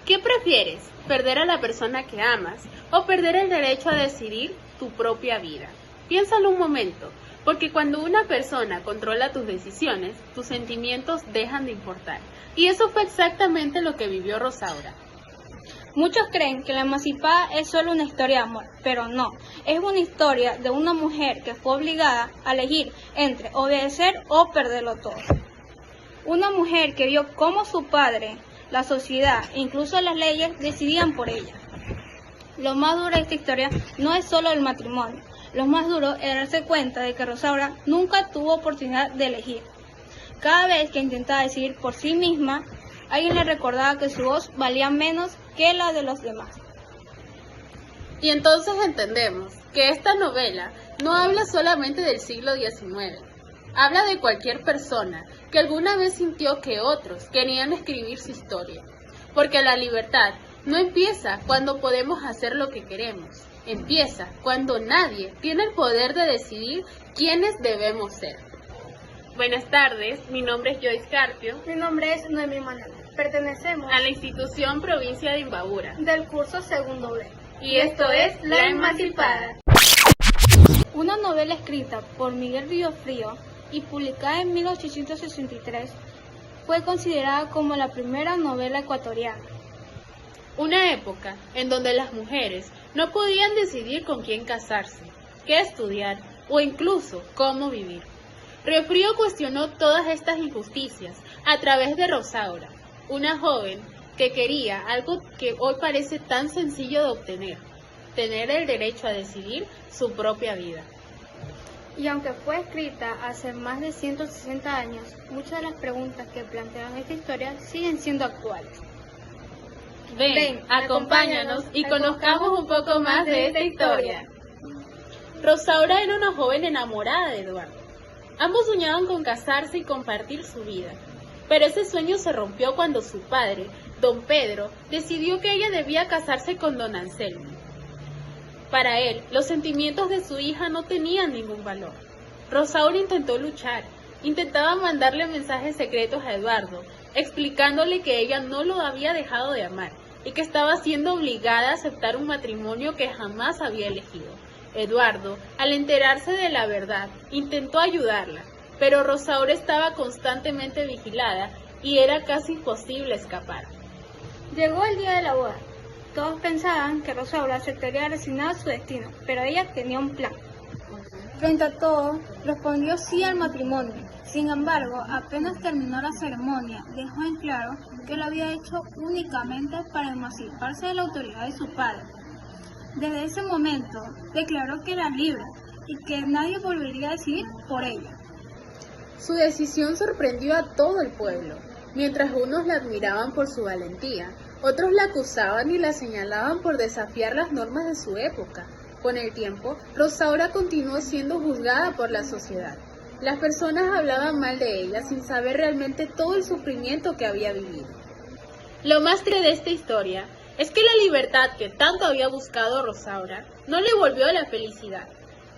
¿Qué prefieres? ¿Perder a la persona que amas o perder el derecho a decidir tu propia vida? Piénsalo un momento, porque cuando una persona controla tus decisiones, tus sentimientos dejan de importar. Y eso fue exactamente lo que vivió Rosaura. Muchos creen que La Emancipada es solo una historia de amor, pero no, es una historia de una mujer que fue obligada a elegir entre obedecer o perderlo todo. Una mujer que vio cómo su padre, la sociedad e incluso las leyes decidían por ella. Lo más duro de esta historia no es solo el matrimonio, lo más duro es darse cuenta de que Rosaura nunca tuvo oportunidad de elegir. Cada vez que intentaba decidir por sí misma, alguien le recordaba que su voz valía menos que la de los demás. Y entonces entendemos que esta novela no habla solamente del siglo XIX, habla de cualquier persona que alguna vez sintió que otros querían escribir su historia, porque la libertad no empieza cuando podemos hacer lo que queremos, empieza cuando nadie tiene el poder de decidir quiénes debemos ser. Buenas tardes, mi nombre es Joyce Carpio. Mi nombre es Noemí Manuel. Pertenecemos a la institución Provincia de Imbabura del curso segundo B. Y esto es La Emancipada. Una novela escrita por Miguel Villofrío y publicada en 1863, fue considerada como la primera novela ecuatoriana. Una época en donde las mujeres no podían decidir con quién casarse, qué estudiar o incluso cómo vivir. Riofrío cuestionó todas estas injusticias a través de Rosaura, una joven que quería algo que hoy parece tan sencillo de obtener, tener el derecho a decidir su propia vida. Y aunque fue escrita hace más de 160 años, muchas de las preguntas que plantean esta historia siguen siendo actuales. Ven, acompáñanos y conozcamos un poco más de esta historia. Rosaura era una joven enamorada de Eduardo. Ambos soñaban con casarse y compartir su vida, pero ese sueño se rompió cuando su padre, don Pedro, decidió que ella debía casarse con don Anselmo. Para él, los sentimientos de su hija no tenían ningún valor. Rosaura intentó luchar, intentaba mandarle mensajes secretos a Eduardo, explicándole que ella no lo había dejado de amar y que estaba siendo obligada a aceptar un matrimonio que jamás había elegido. Eduardo, al enterarse de la verdad, intentó ayudarla, pero Rosaura estaba constantemente vigilada y era casi imposible escapar. Llegó el día de la boda. Todos pensaban que Rosaura aceptaría resignar su destino, pero ella tenía un plan. Frente a todo, respondió sí al matrimonio. Sin embargo, apenas terminó la ceremonia, dejó en claro que lo había hecho únicamente para emanciparse de la autoridad de su padre. Desde ese momento, declaró que era libre y que nadie volvería a decidir por ella. Su decisión sorprendió a todo el pueblo. Mientras unos la admiraban por su valentía, otros la acusaban y la señalaban por desafiar las normas de su época. Con el tiempo, Rosaura continuó siendo juzgada por la sociedad. Las personas hablaban mal de ella sin saber realmente todo el sufrimiento que había vivido. Lo más triste de esta historia es que la libertad que tanto había buscado Rosaura no le volvió la felicidad.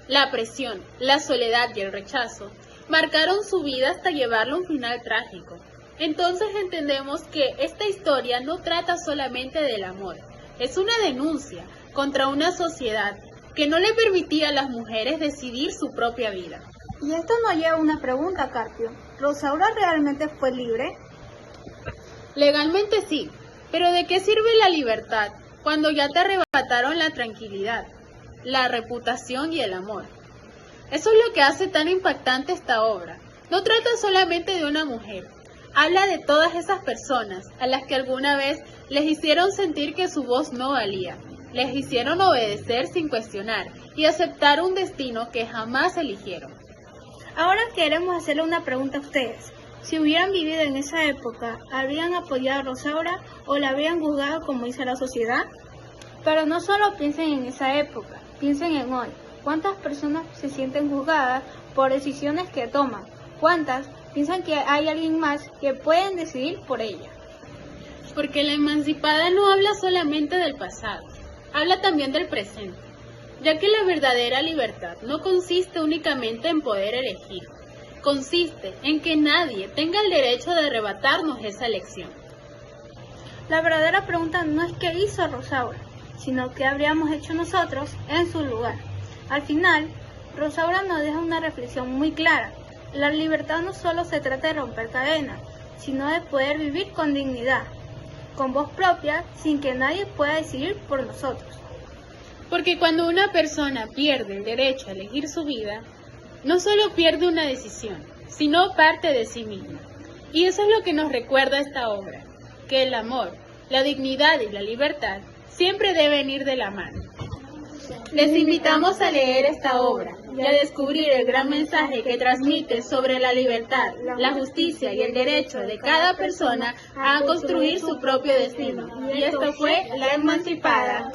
La presión, la soledad y el rechazo marcaron su vida hasta llevarlo a un final trágico. Entonces entendemos que esta historia no trata solamente del amor, es una denuncia contra una sociedad que no le permitía a las mujeres decidir su propia vida. Y esto nos lleva a una pregunta, Carpio. ¿Rosaura realmente fue libre? Legalmente sí, pero ¿de qué sirve la libertad cuando ya te arrebataron la tranquilidad, la reputación y el amor? Eso es lo que hace tan impactante esta obra. No trata solamente de una mujer, habla de todas esas personas a las que alguna vez les hicieron sentir que su voz no valía, les hicieron obedecer sin cuestionar y aceptar un destino que jamás eligieron. Ahora queremos hacerle una pregunta a ustedes. Si hubieran vivido en esa época, ¿habrían apoyado a Rosaura o la habrían juzgado como dice la sociedad? Pero no solo piensen en esa época, piensen en hoy. ¿Cuántas personas se sienten juzgadas por decisiones que toman? ¿Cuántas piensan que hay alguien más que pueden decidir por ella? Porque La Emancipada no habla solamente del pasado, habla también del presente, ya que la verdadera libertad no consiste únicamente en poder elegir, consiste en que nadie tenga el derecho de arrebatarnos esa elección. La verdadera pregunta no es qué hizo Rosaura, sino qué habríamos hecho nosotros en su lugar. Al final, Rosaura nos deja una reflexión muy clara. La libertad no solo se trata de romper cadenas, sino de poder vivir con dignidad, con voz propia, sin que nadie pueda decidir por nosotros. Porque cuando una persona pierde el derecho a elegir su vida, no solo pierde una decisión, sino parte de sí misma. Y eso es lo que nos recuerda esta obra, que el amor, la dignidad y la libertad siempre deben ir de la mano. Les invitamos a leer esta obra y a descubrir el gran mensaje que transmite sobre la libertad, la justicia y el derecho de cada persona a construir su propio destino. Y esto fue La Emancipada.